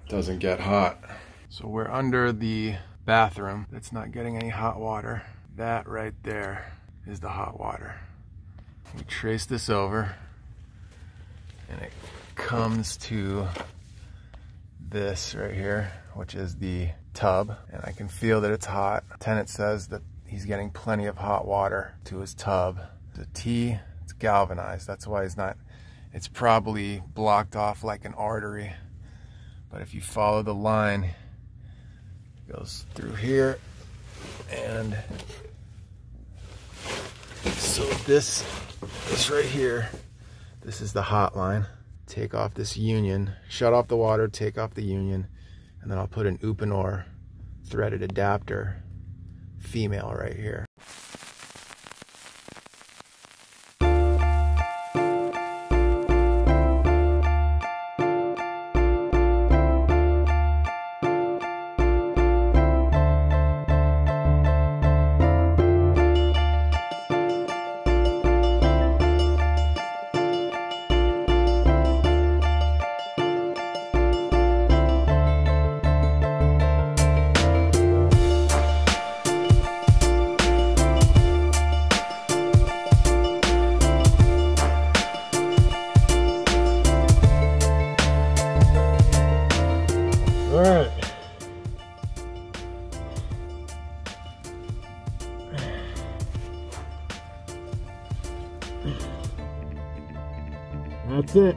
doesn't get hot. So we're under the bathroom that's not getting any hot water. That right there is the hot water. We trace this over and it comes to this right here, which is the tub, and I can feel that it's hot. The tenant says that he's getting plenty of hot water to his tub. The T, it's galvanized. That's why it's probably blocked off like an artery. But if you follow the line, it goes through here, and so this right here, this is the hot line. Take off this union, shut off the water, take off the union, and then I'll put an Uponor threaded adapter, female, right here. All right. That's it.